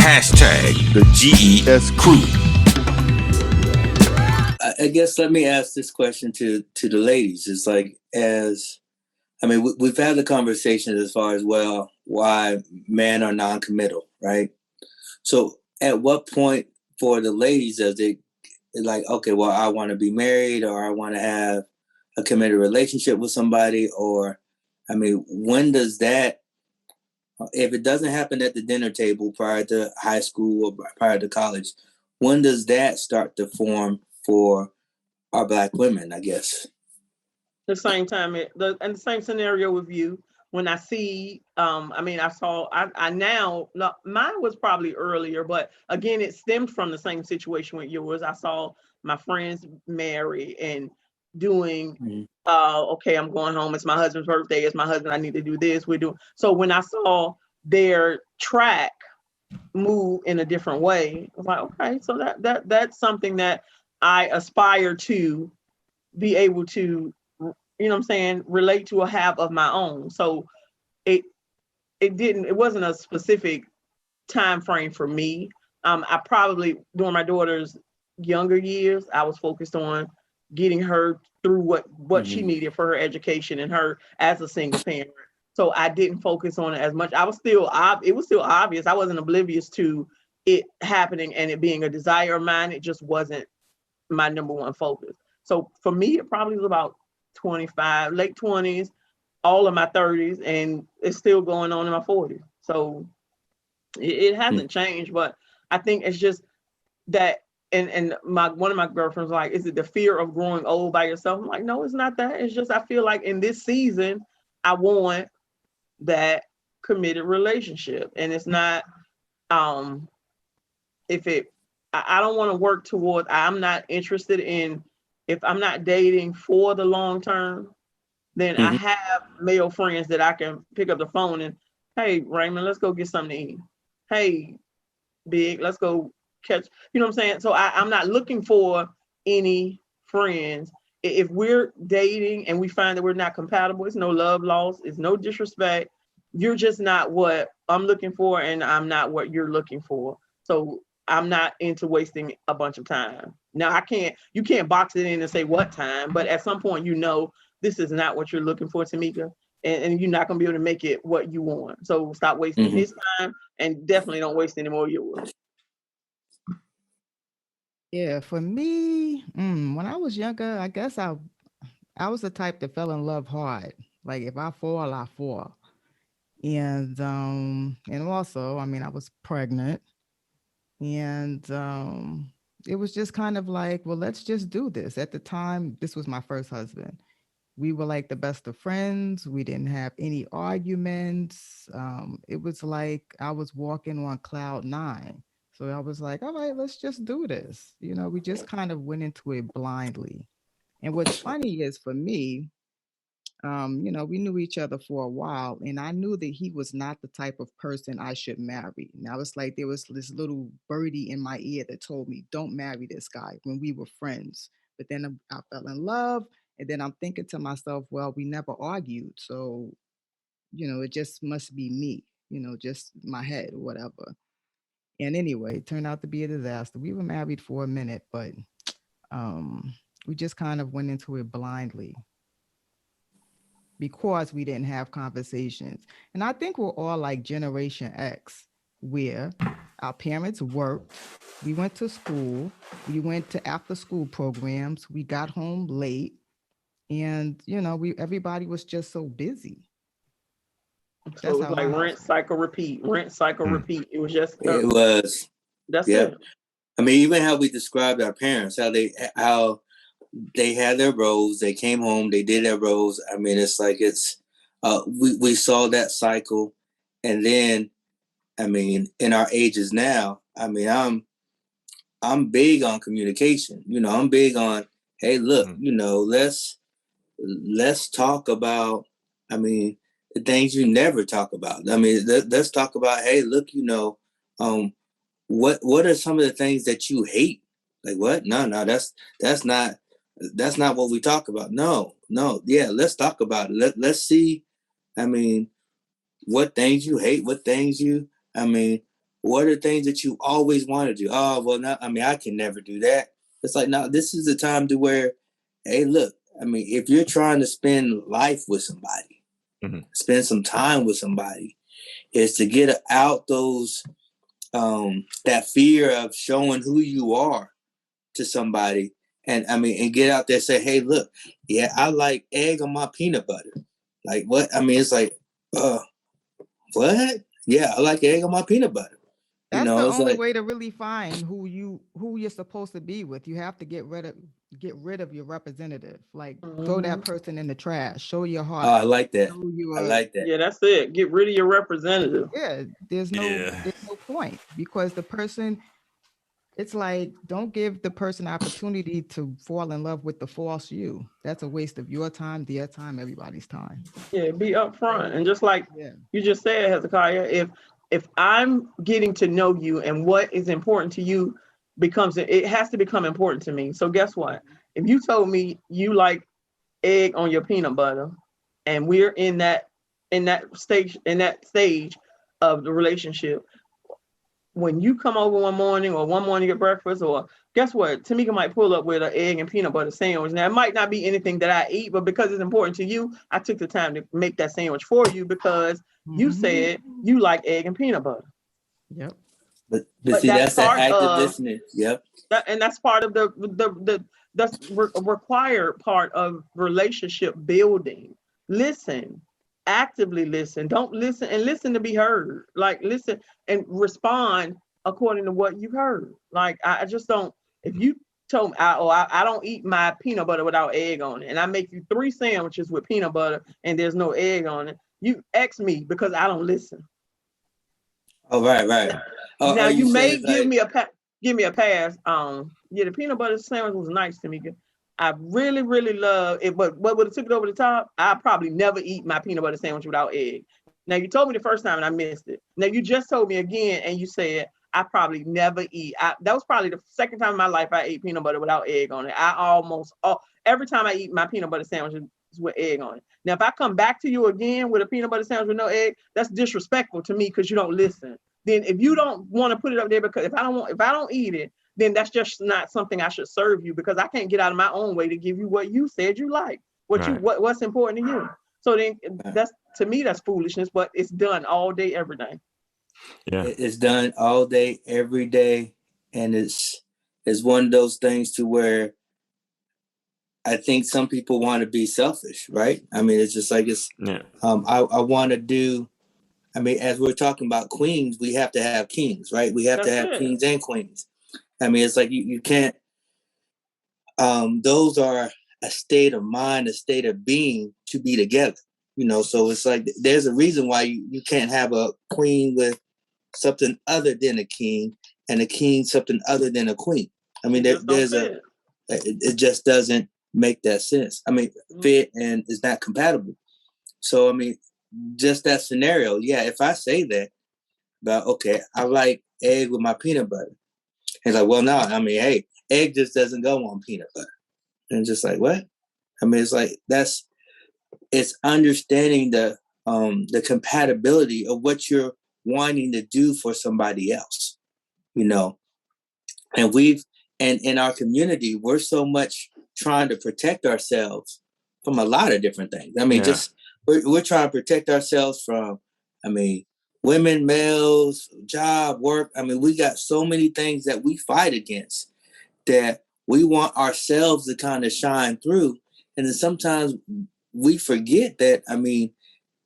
Hashtag the GES crew. I guess let me ask this question to the ladies. It's like, we've had the conversation as far as, well, why men are non-committal, right? So at what point for the ladies does it like, okay, well, I want to be married, or I want to have a committed relationship with somebody, or, when does that, if it doesn't happen at the dinner table prior to high school or prior to college, when does that start to form for our Black women, I guess? The same time, and the same scenario with you. When I see, I now, no, mine was probably earlier, but again, it stemmed from the same situation with yours. I saw my friends marry and doing, okay, I'm going home. It's my husband's birthday. It's my husband. I need to do this. We're doing. So when I saw their track move in a different way, I was like, okay, so that's something that I aspire to be able to, you know what I'm saying, relate to a have of my own. So it wasn't a specific time frame for me. I probably, during my daughter's younger years, I was focused on getting her through what she needed for her education and her as a single parent. So I didn't focus on it as much. It was still obvious. I wasn't oblivious to it happening and it being a desire of mine. It just wasn't my number one focus. So for me, it probably was about 25, late 20s, all of my 30s, and it's still going on in my 40s. So it hasn't changed, but I think it's just that, and one of my girlfriends was like, is it the fear of growing old by yourself? I'm like, no, it's not that. It's just I feel like in this season, I want that committed relationship. And it's not, I don't want to work towards, I'm not interested in, if I'm not dating for the long term, then I have male friends that I can pick up the phone and, hey, Raymond, let's go get something to eat. Hey, Big, let's go catch, you know what I'm saying? So I'm not looking for any friends. If we're dating and we find that we're not compatible, it's no love lost, it's no disrespect. You're just not what I'm looking for, and I'm not what you're looking for. So I'm not into wasting a bunch of time. Now you can't box it in and say what time, but at some point, this is not what you're looking for, Tamika, and you're not going to be able to make it what you want. So stop wasting his time, and definitely don't waste any more of yours. Yeah, for me, when I was younger, I guess I was the type that fell in love hard. Like if I fall, I fall. And also, I was pregnant, and it was just kind of like, well, let's just do this. At the time, this was my first husband. We were like the best of friends. We didn't have any arguments. It was like I was walking on cloud nine. So I was like, all right, let's just do this. We just kind of went into it blindly. And what's funny is for me, we knew each other for a while, and I knew that he was not the type of person I should marry. Now it's like there was this little birdie in my ear that told me, don't marry this guy when we were friends. But then I fell in love, and then I'm thinking to myself, well, we never argued. So, it just must be me, just my head or whatever. And anyway, it turned out to be a disaster. We were married for a minute, but we just kind of went into it blindly because we didn't have conversations. And I think we're all like Generation X, where our parents worked, we went to school, we went to after school programs, we got home late, and everybody was just so busy. So it was like rent, cycle, repeat, rent, cycle, repeat. It was just it was. That's it. Even how we described our parents, how they had their roles, they came home, they did their roles. It's like we saw that cycle, and then in our ages now, I'm big on communication. I'm big on, hey, look, let's talk about the things you never talk about. Let's talk about, hey, look, what are some of the things that you hate? Like what? No, that's not what we talk about. No, yeah, let's talk about it. Let's see, what things you hate, what things you, what are things that you always want to do? Oh, well, no, I mean, I can never do that. It's like, no, this is the time to where, hey, look, I mean, if you're trying to spend life with somebody, spend some time with somebody, is to get out those, that fear of showing who you are to somebody. And I mean, and get out there and say, hey, look, yeah, I like egg on my peanut butter. Like, what? I mean, it's like, what? Yeah, I like egg on my peanut butter. You That's know, the it's only like, way to really find who you're supposed to be with. You have to get rid of your representative. Like throw that person in the trash. Show your heart. I like that. Show I your like that. Yeah, that's it. Get rid of your representative. yeah. There's no point because the person. It's like don't give the person opportunity to fall in love with the false you. That's a waste of your time, their time, everybody's time. Yeah, be upfront. And just like Yeah. you just said, Hezekiah, if I'm getting to know you and what is important to you it has to become important to me. So guess what? If you told me you like egg on your peanut butter and we're in that stage of the relationship, when you come over one morning at breakfast, or guess what? Tamika might pull up with an egg and peanut butter sandwich. Now, it might not be anything that I eat, but because it's important to you, I took the time to make that sandwich for you because you said you like egg and peanut butter. Yep. But see, that's the active listening. Yep. And that's part of that's required part of relationship building. Listen. Actively listen. Don't listen and listen to be heard. Like listen and respond according to what you heard. Like I just don't. If you told me, I don't eat my peanut butter without egg on it, and I make you 3 sandwiches with peanut butter and there's no egg on it, you X me because I don't listen. Oh, right. Now you may give me a pass. Yeah, the peanut butter sandwich was nice to me. I really, really love it, but what would have took it over the top? I probably never eat my peanut butter sandwich without egg. Now you told me the first time and I missed it. Now you just told me again and you said I probably never eat. That was probably the second time in my life I ate peanut butter without egg on it. Every time I eat my peanut butter sandwich is with egg on it. Now if I come back to you again with a peanut butter sandwich with no egg, that's disrespectful to me because you don't listen. Then if you don't want to put it up there because if I don't eat it, then that's just not something I should serve you because I can't get out of my own way to give you what you said you like, what's important to you. So then that's to me that's foolishness, but it's done all day, every day. Yeah, it's done all day, every day, and it's one of those things to where I think some people want to be selfish, right? I mean, it's just like I want to do. I mean, as we're talking about queens, we have to have kings, right? We have to have kings and queens. I mean, it's like you can't, those are a state of mind, a state of being to be together, so it's like, there's a reason why you can't have a queen with something other than a king and a king something other than a queen. I mean, it just doesn't make that sense. I mean, fit and is not compatible. So, I mean, just that scenario. Yeah. If I say that about, okay, I like egg with my peanut butter. He's like, well, no, I mean, hey, egg just doesn't go on peanut butter. And just like, what? I mean, it's like, it's understanding the compatibility of what you're wanting to do for somebody else, and in our community, we're so much trying to protect ourselves from a lot of different things. I mean, we're trying to protect ourselves from, I mean, women, males, job, work. I mean, we got so many things that we fight against that we want ourselves to kind of shine through. And then sometimes we forget that, I mean,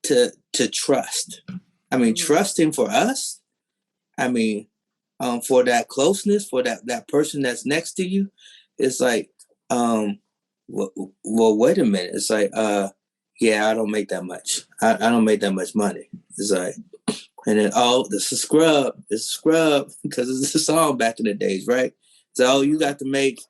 to trust. I mean, trusting for us. I mean, for that closeness, for that person that's next to you, it's like, well, wait a minute. It's like, yeah, I don't make that much. I don't make that much money. It's like, and then, this is scrub. It's scrub because it's a song back in the days, right? So you got to make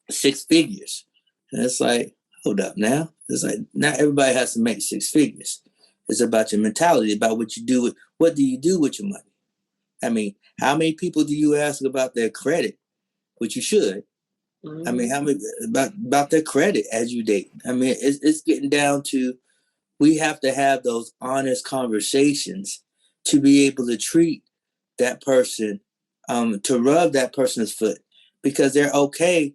6 figures. And it's like, hold up now. It's like, not everybody has to make 6 figures. It's about your mentality, about what you do. What do you do with your money? I mean, how many people do you ask about their credit? Which you should. I mean, how many about their credit as you date? I mean, it's getting down to, we have to have those honest conversations to be able to treat that person, to rub that person's foot, because they're okay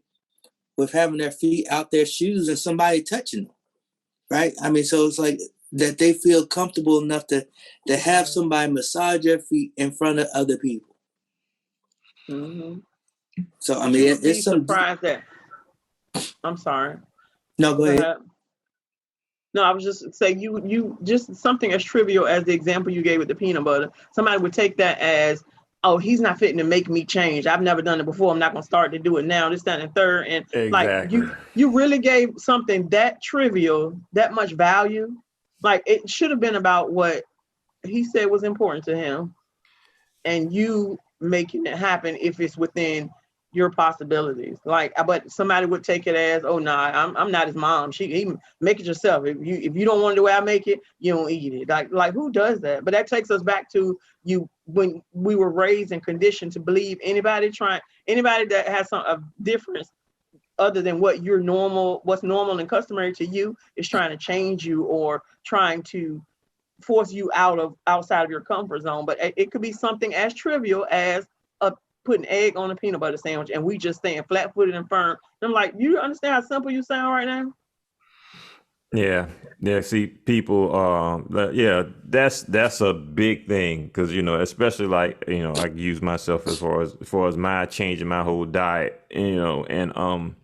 with having their feet out their shoes and somebody touching them, right? I mean, so it's like that they feel comfortable enough to have somebody massage their feet in front of other people. Mm-hmm. So I mean, it's some surprised that. I'm sorry. No, go ahead. No, I was just saying you just something as trivial as the example you gave with the peanut butter. Somebody would take that as, oh, he's not fitting to make me change. I've never done it before. I'm not gonna start to do it now. This, that, and third. And exactly. like you really gave something that trivial that much value. Like it should have been about what he said was important to him, and you making it happen if it's within your possibilities. Like, but somebody would take it as, oh nah, I'm not his mom. He make it yourself. If you don't want it the way I make it, you don't eat it. Like who does that? But that takes us back to you when we were raised and conditioned to believe anybody that has a difference other than what's normal and customary to you is trying to change you or trying to force you outside of your comfort zone. But it could be something as trivial as putting egg on a peanut butter sandwich, and we just staying flat-footed and firm. And I'm like, you understand how simple you sound right now? Yeah. See, people, that's a big thing because especially like I use myself as far as my changing my whole diet, and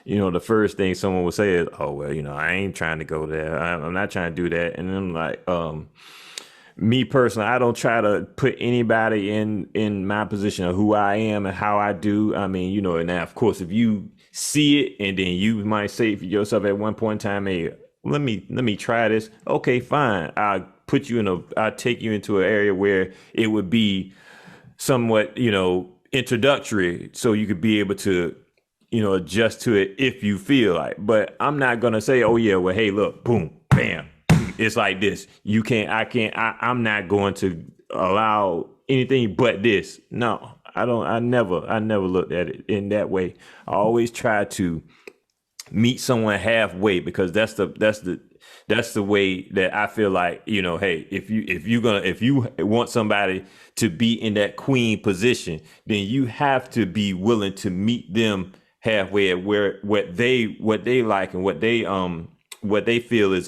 the first thing someone would say is, oh well, I ain't trying to go there. I'm not trying to do that, and then I'm like, me personally, I don't try to put anybody in my position of who I am and how I do. I mean, and now, of course, if you see it and then you might say for yourself at one point in time, hey, let me try this. Okay, fine. I'll take you into an area where it would be somewhat, introductory so you could be able to, adjust to it if you feel like. But I'm not going to say, oh, yeah, well, hey, look, boom, bam. It's like this. You can't, I'm not going to allow anything but this. No, I don't. I never looked at it in that way. I always try to meet someone halfway because that's the way that I feel like, hey, if you want somebody to be in that queen position, then you have to be willing to meet them halfway at what they like and what they feel is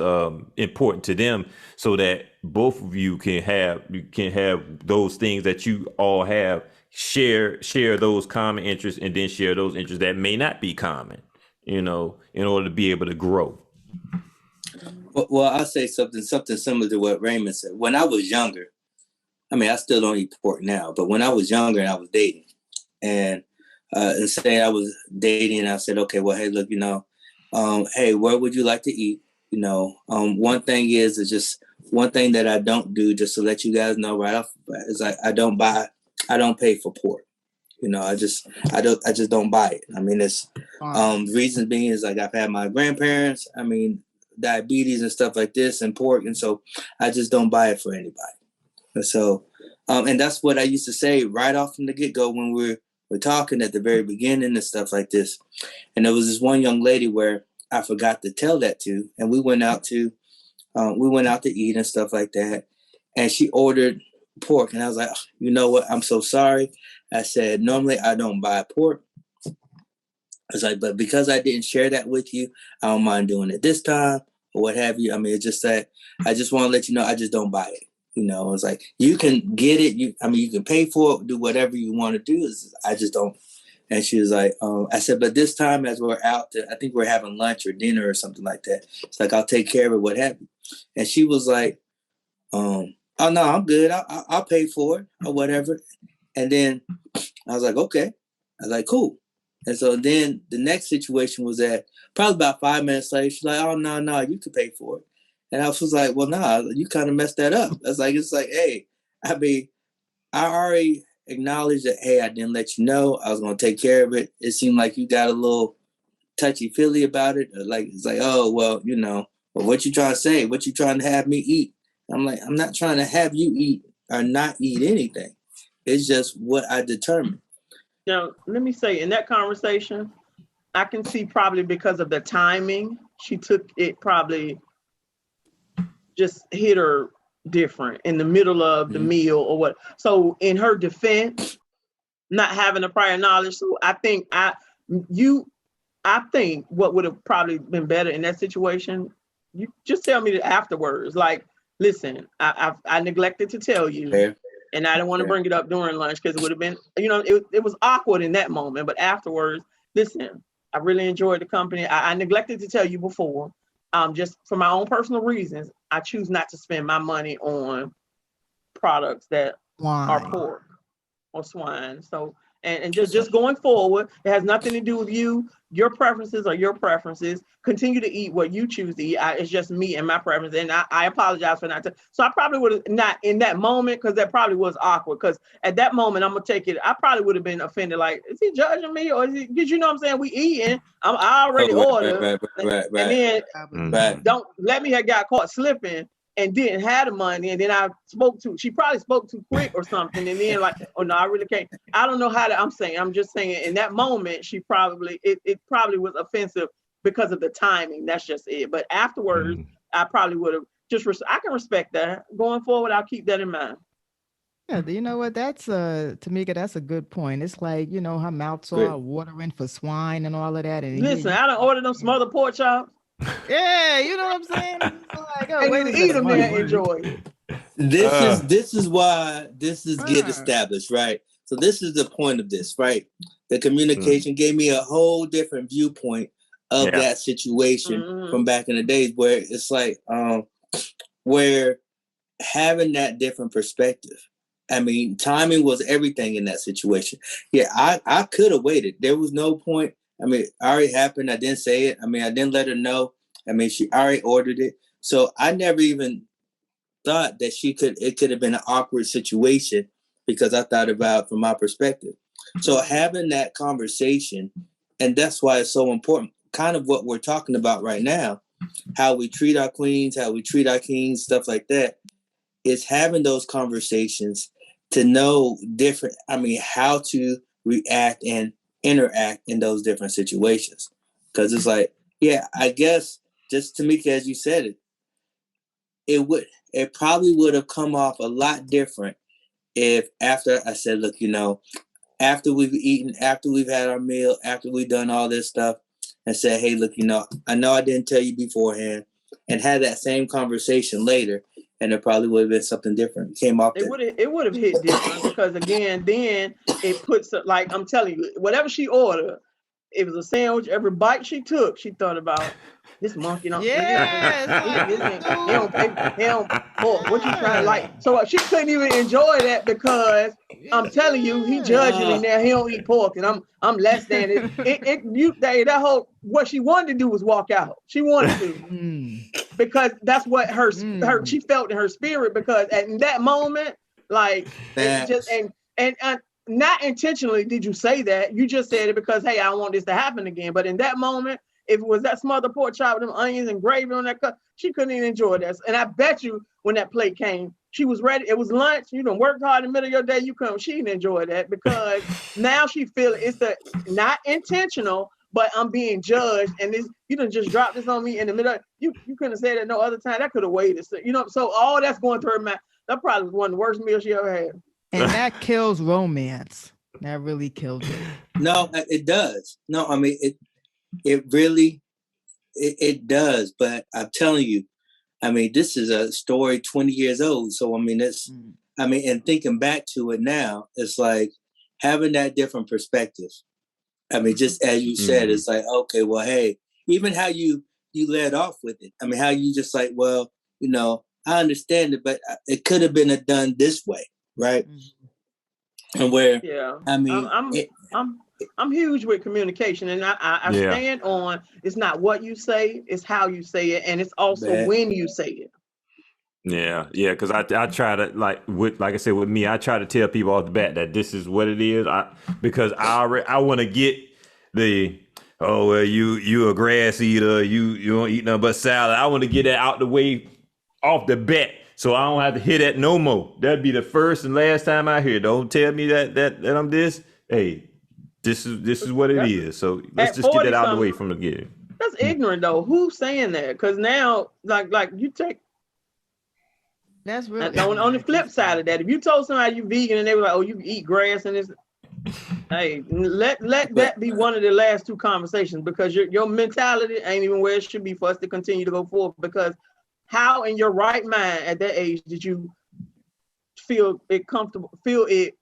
important to them, so that both of you can have those things that you all have, share those common interests, and then share those interests that may not be common, in order to be able to grow. Well, I'll say something similar to what Raymond said. When I was younger, I mean, I still don't eat pork now, but when I was younger and I was dating, and say I was dating, and I said, okay, well, hey, look, hey, where would you like to eat? One thing is just one thing that I don't do, just to let you guys know right off the bat, is I don't pay for pork. I just don't buy it. I mean, it's reason being is like I've had my grandparents, I mean, diabetes and stuff like this and pork. And so I just don't buy it for anybody. And so, and that's what I used to say right off from the get-go when we're talking at the very beginning and stuff like this. And there was this one young lady where I forgot to tell that to, and we went out to eat and stuff like that. And she ordered pork, and I was like, oh, you know what? I'm so sorry. I said, normally I don't buy pork. I was like, but because I didn't share that with you, I don't mind doing it this time or what have you. I mean, it's just that I just want to let you know I just don't buy it. I was like, you can get it. You can pay for it, do whatever you want to do. I just don't. And she was like, I said, but this time as we're out, I think we're having lunch or dinner or something like that. It's like, I'll take care of it, what have you. And she was like, oh, no, I'm good. I'll pay for it or whatever. And then I was like, okay. I was like, cool. And so then the next situation was that probably about 5 minutes later, she's like, oh, no, you can pay for it. And I was like, well, nah, you kind of messed that up. It's like, hey, I mean, I already acknowledged that, hey, I didn't let you know. I was going to take care of it. It seemed like you got a little touchy-feely about it. Like, it's like, oh, well, well, what you trying to say? What you trying to have me eat? I'm like, I'm not trying to have you eat or not eat anything. It's just what I determined. Now, let me say, in that conversation, I can see probably because of the timing, she took it probably just hit her different in the middle of the meal or what. So in her defense, not having a prior knowledge. So I think what would have probably been better in that situation, you just tell me afterwards, like, listen, I neglected to tell you, and I didn't want to bring it up during lunch because it would have been, it was awkward in that moment. But afterwards, listen, I really enjoyed the company. I neglected to tell you before, just for my own personal reasons, I choose not to spend my money on products that are pork or swine. So, and just going forward, it has nothing to do with you. Your preferences are your preferences. Continue to eat what you choose to eat. It's just me and my preference. And I apologize for not. So I probably would have not in that moment, because that probably was awkward. Because at that moment, I'm gonna take it. I probably would have been offended. Like, is he judging me, or is he? Because you know what I'm saying, we eating. I already ordered, right. And then don't let me have got caught slipping and didn't have the money, and then she probably spoke too quick or something, and then like, oh no, I really can't. I don't know how to. I'm just saying in that moment, she probably it probably was offensive because of the timing. That's just it. But afterwards, I probably would have I can respect that. Going forward, I'll keep that in mind. Yeah, you know what? That's Tamika, that's a good point. It's like, her mouth's all watering for swine and all of that. And listen, I done ordered them smothered pork chops. Yeah, you know what I'm saying? Like, oh, wait a eat them there, enjoy it. This is why this is get established, right? So this is the point of this, right? The communication gave me a whole different viewpoint of that situation from back in the days, where it's like where having that different perspective. I mean, timing was everything in that situation. Yeah, I could have waited. There was no point. I mean, it already happened. I didn't say it. I mean, I didn't let her know. I mean, she already ordered it. So I never even thought that it could have been an awkward situation, because I thought about it from my perspective. So having that conversation, and that's why it's so important, kind of what we're talking about right now, how we treat our queens, how we treat our kings, stuff like that, is having those conversations to know how to react and interact in those different situations. Because it's like, I guess, just Tamika, as you said it probably would have come off a lot different if after I said, look, after we've eaten, after we've had our meal, after we've done all this stuff, and said, hey, look, I know I didn't tell you beforehand, and had that same conversation later, and it probably would have been something different. It came off. It would have hit different, because again, then it puts, like, I'm telling you, whatever she ordered, it was a sandwich. Every bite she took, she thought about this monkey. He don't pork. What you trying to like? So she couldn't even enjoy that, because I'm telling you, he judging me now. He don't eat pork, and I'm less than it. That whole, what she wanted to do was walk out. She wanted to, because that's what her she felt in her spirit. Because at that moment, like, it just and not intentionally did you say that. You just said it because, hey, I don't want this to happen again. But in that moment, if it was that smothered pork chop with them onions and gravy on that cup, she couldn't even enjoy that. And I bet you when that plate came, she was ready. It was lunch. You done worked hard in the middle of your day. You come, she didn't enjoy that, because now she feel it's not intentional, but I'm being judged. And this, you done just dropped this on me in the middle. You couldn't have said that no other time. That could have waited. So, so all that's going through her mind. That probably was one of the worst meals she ever had. And that kills romance. That really kills it. No, it does. No, I mean, it really, it does. But I'm telling you, I mean, this is a story 20 years old. So, I mean, and thinking back to it now, it's like having that different perspective. I mean, just as you said, it's like, okay, well, hey, even how you led off with it. I mean, how you just like, well, I understand it, but it could have been done this way. Right. And where, I mean, I'm huge with communication, and I stand on, it's not what you say, it's how you say it. And it's also when you say it. Yeah. Because I try to, like I said, with me, I try to tell people off the bat that this is what it is. Because I want to get the, oh, well, you a grass eater, you don't eat nothing but salad. I want to get that out the way off the bat, so I don't have to hear that no more. That'd be the first and last time I hear. Don't tell me that I'm this. Hey, this is what it is. So let's just get that out of the way from the beginning. That's ignorant though. Who's saying that? Because now, like you take. That's real. And on the flip side of that, if you told somebody you vegan and they were like, "Oh, you can eat grass and this," hey, let that be one of the last two conversations, because your mentality ain't even where it should be for us to continue to go forward. Because how in your right mind at that age did you feel it comfortable, feel it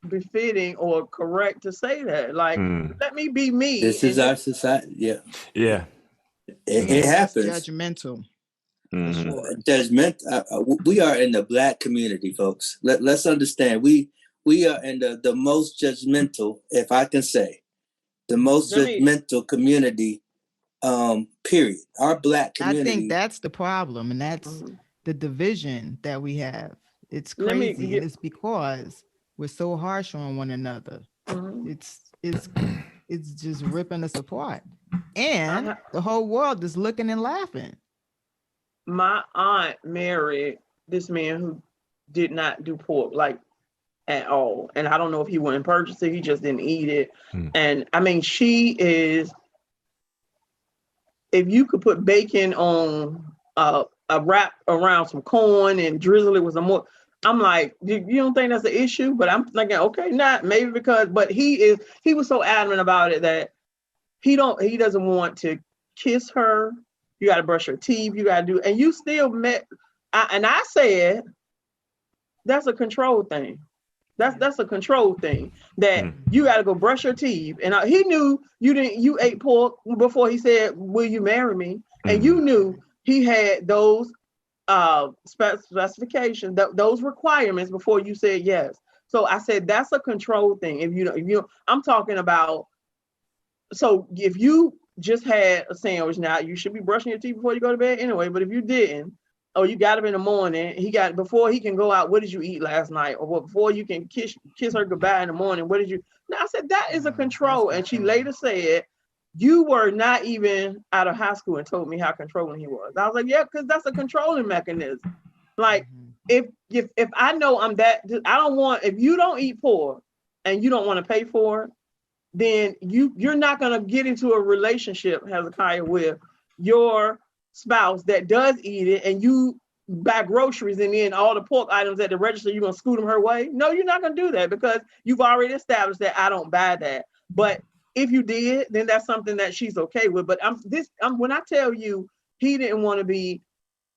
befitting or correct to say that? Like, let me be me. This is our society. Yeah. Yeah. It happens. Judgmental. Judgment. We are in the Black community, folks. Let's understand. We are in the most judgmental, if I can say, the most judgmental community. Period. Our Black community. I think that's the problem, and that's the division that we have. It's crazy, and it's because we're so harsh on one another. It's just ripping us apart, and the whole world is looking and laughing. My aunt married this man who did not do pork, like, at all. And I don't know if he went and purchased it, he just didn't eat it. And I mean, she is, if you could put bacon on a wrap around some corn and drizzle it with some more, I'm like, you don't think that's an issue? But I'm thinking, okay, not maybe because, but he was so adamant about it that he doesn't want to kiss her. You got to brush her teeth. You got to do, and you still met. I said, that's a control thing. That's a control thing, that you got to go brush your teeth. And he knew you ate pork before he said, will you marry me? And you knew he had those specifications, those requirements before you said yes. So I said, that's a control thing. If you I'm talking about, so if you just had a sandwich, now you should be brushing your teeth before you go to bed anyway. But if you didn't, or you got up in the morning, before he can go out, what did you eat last night? Or before you can kiss her goodbye in the morning, what did you? Now I said, that is a control. And she later said, you were not even out of high school and told me how controlling he was. I was like, yeah, because that's a controlling mechanism. Like, if I know I'm that, I don't want, if you don't eat pork and you don't want to pay for it, then you're not going to get into a relationship, Hezekiah, with your spouse that does eat it, and you buy groceries and then all the pork items at the register, you're going to scoot them her way. No, you're not going to do that, because you've already established that I don't buy that. But if you did, then that's something that she's okay with. But when I tell you he didn't want to be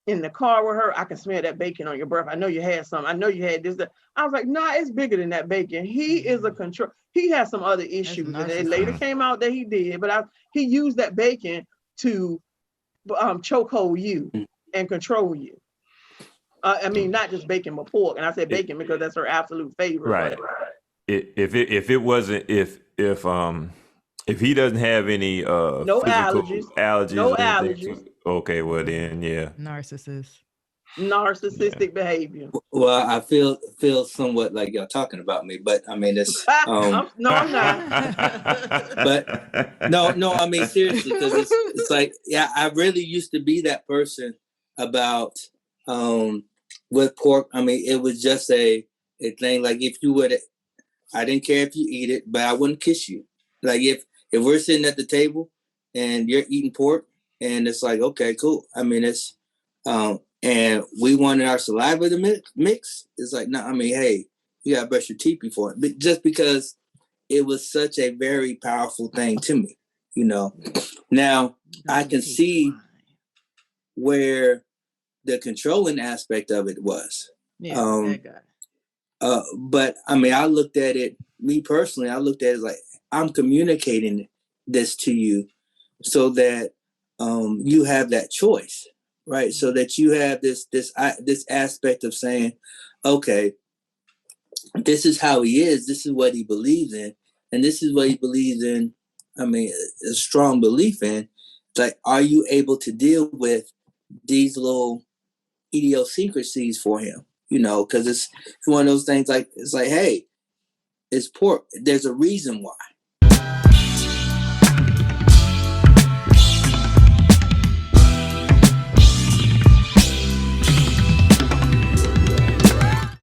in the car with her, I can smell that bacon on your breath. I know you had some. I know you had this. That. I was like, nah, it's bigger than that bacon. He is a control. He has some other issues, and it later came out that he did. But he used that bacon to chokehold you and control you. I mean, not just bacon, but pork. And I said bacon because that's her absolute favorite. Right. If it wasn't, if he doesn't have any no allergies, no allergies. Okay, well then, yeah. Narcissistic behavior. Well, I feel somewhat like y'all talking about me, but I mean, it's no, I'm not. But no, I mean, seriously, because it's like, yeah, I really used to be that person about with pork. I mean, it was just a thing. Like, if you would, I didn't care if you eat it, but I wouldn't kiss you. Like, if we're sitting at the table and you're eating pork, and it's like, okay, cool. I mean, it's and we wanted our saliva to mix. It's like, no, I mean, hey, you gotta brush your teeth before it. But just because it was such a very powerful thing to me, you know. Now I can see where the controlling aspect of it was. Yeah, that guy. But I mean, I looked at it, me personally, I looked at it like, I'm communicating this to you so that you have that choice, right? So that you have this aspect of saying, okay, this is how he is, this is what he believes in, and this is what he believes in. I mean, a strong belief in. It's like, are you able to deal with these little idiosyncrasies for him? You know, because it's one of those things, like, it's like, hey, it's pork. There's a reason why.